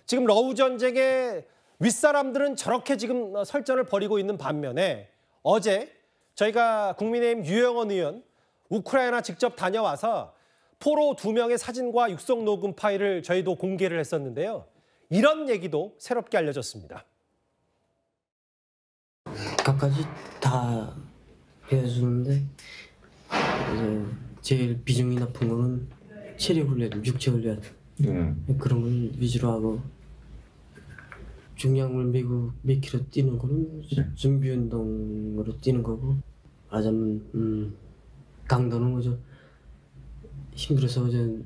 지금 러우 전쟁에 윗사람들은 저렇게 지금 설전을 벌이고 있는 반면에 어제 저희가 국민의힘 유영원 의원 우크라이나 직접 다녀와서 포로 2명의 사진과 육성 녹음 파일을 저희도 공개를 했었는데요. 이런 얘기도 새롭게 알려졌습니다. 각가지 다 해주는데 이제 제일 비중이 높은 거는 체력 훈련, 육체 훈련 그런 걸 위주로 하고 중량을 메고 몇 킬로 뛰는 거는 준비 운동으로 뛰는 거고 말하자면 강도는 거죠. 힘들어서 이제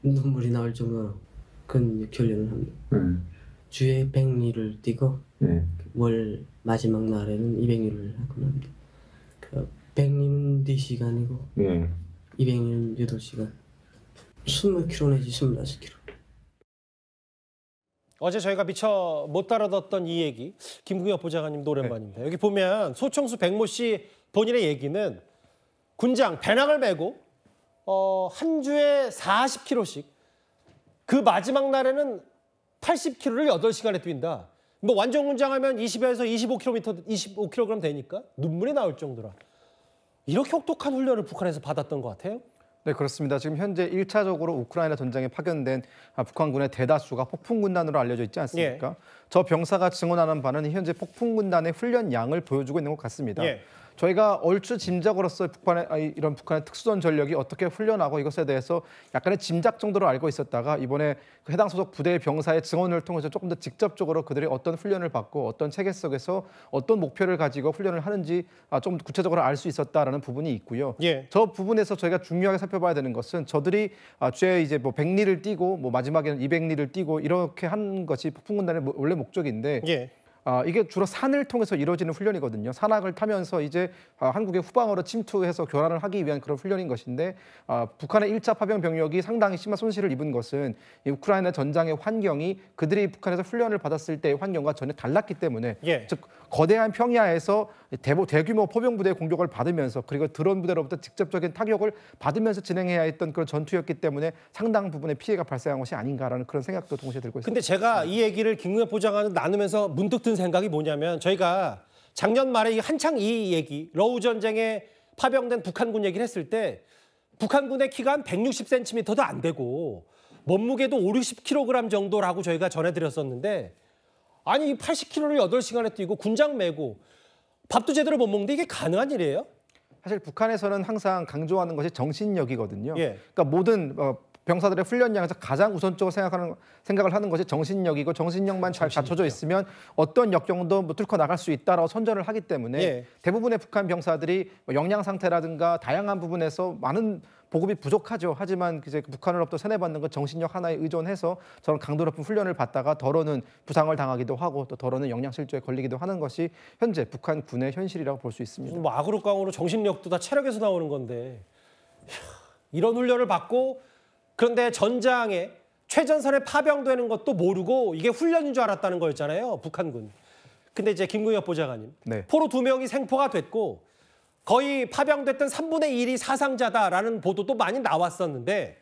눈물이 나올 정도로 그런 육체 훈련을 합니다. 주에 100리를 뛰고 월 마지막 날에는 200리를 하곤 합니다. 100리는 4시간이고 200리는 8시간. 20km 내지 26km. 어제 저희가 미처 못 다뤄뒀던 이 얘기, 김국엽 보좌관님도 오랜만입니다. 여기 보면 소총수 백모 씨 본인의 얘기는 군장, 배낭을 메고 한 주에 40km씩 그 마지막 날에는 80km를 8시간에 뛴다. 뭐 완전 군장하면 20에서 25km, 25kg 되니까 눈물이 나올 정도라. 이렇게 혹독한 훈련을 북한에서 받았던 것 같아요. 네, 그렇습니다. 지금 현재 1차적으로 우크라이나 전장에 파견된 북한군의 대다수가 폭풍군단으로 알려져 있지 않습니까? 저 병사가 증언하는 바는 현재 폭풍군단의 훈련량을 보여주고 있는 것 같습니다. 저희가 얼추 짐작으로서 이런 북한의 특수전 전력이 어떻게 훈련하고 이것에 대해서 약간의 짐작 정도로 알고 있었다가 이번에 그 해당 소속 부대의 병사의 증언을 통해서 조금 더 직접적으로 그들이 어떤 훈련을 받고 어떤 체계 속에서 어떤 목표를 가지고 훈련을 하는지 좀 구체적으로 알 수 있었다라는 부분이 있고요. 저 부분에서 저희가 중요하게 살펴봐야 되는 것은 저들이 주에 이제 뭐 100리를 뛰고 뭐 마지막에는 200리를 뛰고 이렇게 한 것이 폭풍군단의 원래 목적인데 이게 주로 산을 통해서 이루어지는 훈련이거든요. 산악을 타면서 이제 한국의 후방으로 침투해서 교란을 하기 위한 그런 훈련인 것인데 북한의 1차 파병 병력이 상당히 심한 손실을 입은 것은 이 우크라이나 전장의 환경이 그들이 북한에서 훈련을 받았을 때의 환경과 전혀 달랐기 때문에 즉 거대한 평야에서 대규모 포병 부대의 공격을 받으면서 그리고 드론 부대로부터 직접적인 타격을 받으면서 진행해야 했던 그런 전투였기 때문에 상당 부분의 피해가 발생한 것이 아닌가라는 그런 생각도 동시에 들고 있습니다. 근데 제가 이 얘기를 김국엽 보좌관과 나누면서 문득 든 생각이 뭐냐면 저희가 작년 말에 한창 이 얘기 러우 전쟁에 파병된 북한군 얘기를 했을 때 북한군의 키가 한 160cm도 안 되고 몸무게도 5, 60kg 정도라고 저희가 전해드렸었는데 아니 80km를 8시간에 뛰고 군장 메고 밥도 제대로 못 먹는데 이게 가능한 일이에요? 사실 북한에서는 항상 강조하는 것이 정신력이거든요. 그러니까 모든 병사들의 훈련량에서 가장 우선적으로 생각을 하는 것이 정신력이고 정신력만 잘 갖춰져 있으면 어떤 역경도 뚫고 나갈 수 있다라고 선전을 하기 때문에 대부분의 북한 병사들이 영양 상태라든가 다양한 부분에서 많은 보급이 부족하죠. 하지만 이제 북한으로부터 세뇌받는 건 정신력 하나에 의존해서 저런 강도 높은 훈련을 받다가 덜어는 부상을 당하기도 하고 또 덜어는 영양실조에 걸리기도 하는 것이 현재 북한 군의 현실이라고 볼 수 있습니다. 뭐 악으로깡으로 정신력도 다 체력에서 나오는 건데 이런 훈련을 받고 그런데 전장에 최전선에 파병되는 것도 모르고 이게 훈련인 줄 알았다는 거였잖아요. 북한군. 근데 이제 김국엽 보좌관님. 포로 2명이 생포가 됐고 거의 파병됐던 3분의 1이 사상자다라는 보도도 많이 나왔었는데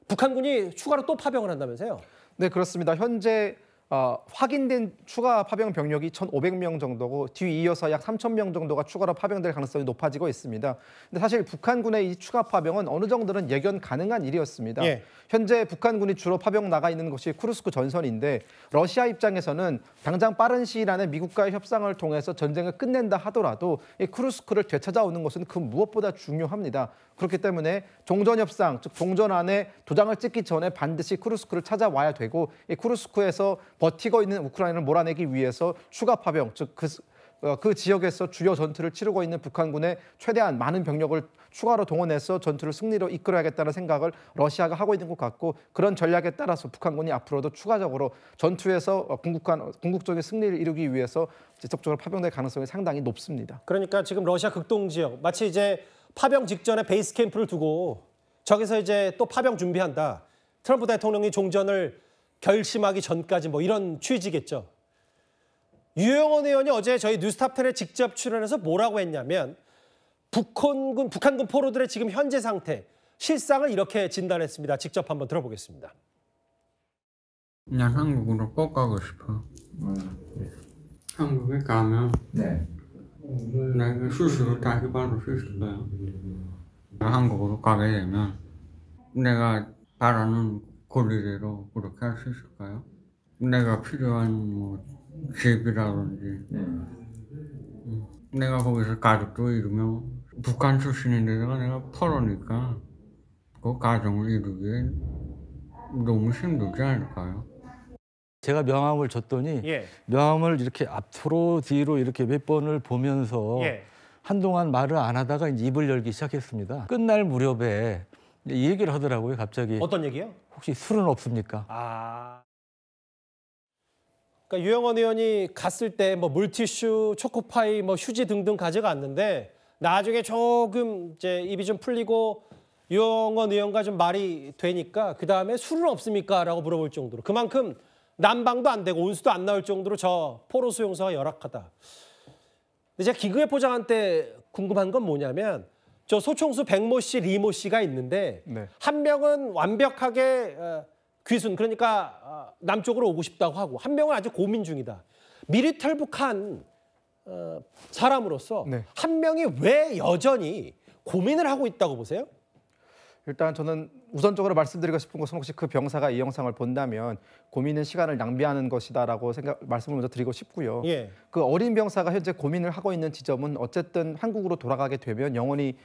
북한군이 추가로 또 파병을 한다면서요? 네, 그렇습니다. 현재 확인된 추가 파병 병력이 1,500명 정도고 뒤이어서 약 3,000명 정도가 추가로 파병될 가능성이 높아지고 있습니다. 근데 사실 북한군의 이 추가 파병은 어느 정도는 예견 가능한 일이었습니다. 현재 북한군이 주로 파병 나가 있는 곳이 쿠르스크 전선인데 러시아 입장에서는 당장 빠른 시일 안에 미국과의 협상을 통해서 전쟁을 끝낸다 하더라도 이 쿠르스크를 되찾아오는 것은 그 무엇보다 중요합니다. 그렇기 때문에 종전협상, 즉 종전 안에 도장을 찍기 전에 반드시 쿠르스크를 찾아와야 되고 이 쿠르스크에서 버티고 있는 우크라이나를 몰아내기 위해서 추가 파병, 즉 그 지역에서 주요 전투를 치르고 있는 북한군의 최대한 많은 병력을 추가로 동원해서 전투를 승리로 이끌어야겠다는 생각을 러시아가 하고 있는 것 같고 그런 전략에 따라서 북한군이 앞으로도 추가적으로 전투에서 궁극적인 승리를 이루기 위해서 지속적으로 파병될 가능성이 상당히 높습니다. 그러니까 지금 러시아 극동 지역 마치 이제 파병 직전에 베이스 캠프를 두고 저기서 이제 또 파병 준비한다. 트럼프 대통령이 종전을 결심하기 전까지 뭐 이런 취지겠죠. 유영원 의원이 어제 저희 뉴스탑10에 직접 출연해서 뭐라고 했냐면 북한군 포로들의 지금 현재 상태, 실상을 이렇게 진단했습니다. 직접 한번 들어보겠습니다. 난 한국으로 꼭 가고 싶어. 한국에 가면 네. 내가 스스로 다시 바로 수 있을 거야. 한국으로 가게 되면 내가 바라는 권리대로 그렇게 할 수 있을까요? 내가 필요한 뭐 집이라든지 내가 거기서 가족도 이루면 북한 출신인데다가 내가 포로니까 그 가정을 이루기에 너무 힘들지 않을까요? 제가 명함을 줬더니 예. 명함을 이렇게 앞으로 뒤로 이렇게 몇 번을 보면서 예. 한동안 말을 안 하다가 이제 입을 열기 시작했습니다. 끝날 무렵에 이제 이 얘기를 하더라고요. 갑자기 어떤 얘기요? 혹시 술은 없습니까? 아. 그러니까 유영원 의원이 갔을 때 뭐 물티슈, 초코파이, 뭐 휴지 등등 가져갔는데 나중에 조금 이제 입이 좀 풀리고 유영원 의원과 좀 말이 되니까 그 다음에 술은 없습니까?라고 물어볼 정도로 그만큼 난방도 안 되고 온수도 안 나올 정도로 저 포로 수용소가 열악하다. 근데 제가 김구혜 포장한테 궁금한 건 뭐냐면 저 소총수 백모 씨, 리모 씨가 있는데 네. 한 명은 완벽하게 귀순 그러니까 남쪽으로 오고 싶다고 하고 한 명은 아직 고민 중이다. 미리 탈북한 사람으로서 네. 한 명이 왜 여전히 고민을 하고 있다고 보세요? 일단 저는 우선적으로 말씀드리고 싶은 것은 혹시 그 병사가 이 영상을 본다면 고민은 시간을 낭비하는 것이다라고 말씀을 먼저 드리고 싶고요. 예. 그 어린 병사가 현재 고민을 하고 있는 지점은 어쨌든 한국으로 돌아가게 되면 영원히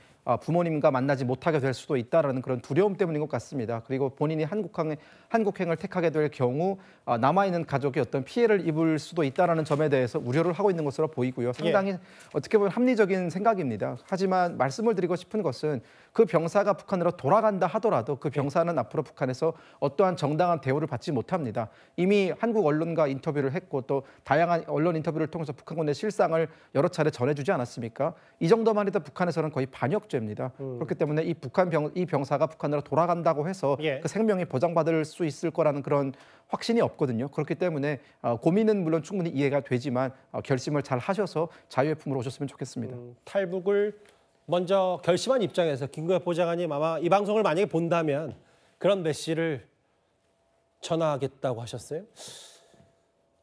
부모님과 만나지 못하게 될 수도 있다라는 그런 두려움 때문인 것 같습니다. 그리고 본인이 한국행을 택하게 될 경우 남아있는 가족이 어떤 피해를 입을 수도 있다라는 점에 대해서 우려를 하고 있는 것으로 보이고요. 상당히 어떻게 보면 합리적인 생각입니다. 하지만 말씀을 드리고 싶은 것은 그 병사가 북한으로 돌아간다 하더라도 그 병사는 앞으로 북한에서 어떠한 정당한 대우를 받지 못합니다. 이미 한국 언론과 인터뷰를 했고 또 다양한 언론 인터뷰를 통해서 북한군의 실상을 여러 차례 전해주지 않았습니까? 이 정도만 해도 북한에서는 거의 반역죄입니다. 그렇기 때문에 이 병사가 북한으로 돌아간다고 해서 그 생명이 보장받을 수 있을 거라는 그런 확신이 없거든요. 그렇기 때문에 고민은 물론 충분히 이해가 되지만 결심을 잘 하셔서 자유의 품으로 오셨으면 좋겠습니다. 탈북을 먼저 결심한 입장에서 김구혜 보좌관님 아마 이 방송을 만약에 본다면 그런 메시를 전하겠다고 하셨어요.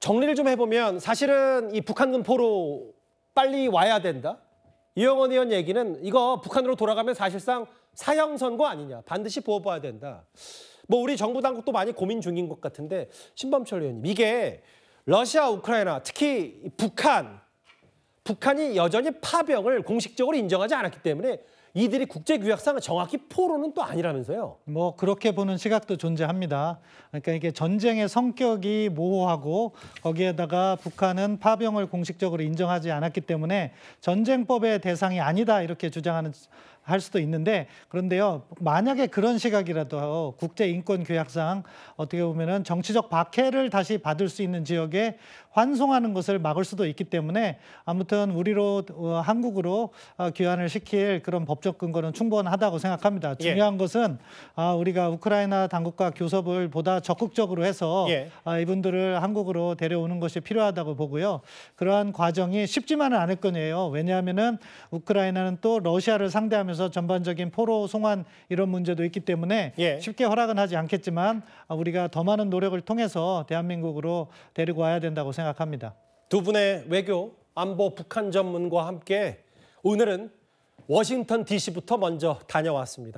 정리를 좀 해보면 사실은 이 북한군 포로 빨리 와야 된다. 유영원 의원 얘기는 이거 북한으로 돌아가면 사실상 사형 선고 아니냐. 반드시 보호받아야 된다. 뭐 우리 정부 당국도 많이 고민 중인 것 같은데 신범철 의원님 이게 러시아, 우크라이나 특히 북한이 여전히 파병을 공식적으로 인정하지 않았기 때문에 이들이 국제규약상 정확히 포로는 또 아니라면서요. 뭐 그렇게 보는 시각도 존재합니다. 그러니까 이게 전쟁의 성격이 모호하고 거기에다가 북한은 파병을 공식적으로 인정하지 않았기 때문에 전쟁법의 대상이 아니다 이렇게 주장하는 할 수도 있는데 그런데요 만약에 그런 시각이라도 국제인권규약상 어떻게 보면은 정치적 박해를 다시 받을 수 있는 지역에 환송하는 것을 막을 수도 있기 때문에 아무튼 우리로 한국으로 귀환을 시킬 그런 법적 근거는 충분하다고 생각합니다. 중요한 것은 우리가 우크라이나 당국과 교섭을 보다 적극적으로 해서 이분들을 한국으로 데려오는 것이 필요하다고 보고요. 그러한 과정이 쉽지만은 않을 거예요. 왜냐하면은 우크라이나는 또 러시아를 상대하면서 전반적인 포로 송환 이런 문제도 있기 때문에 쉽게 허락은 하지 않겠지만 우리가 더 많은 노력을 통해서 대한민국으로 데리고 와야 된다고 생각합니다. 두 분의 외교, 안보, 북한 전문과 함께 오늘은 워싱턴 DC부터 먼저 다녀왔습니다.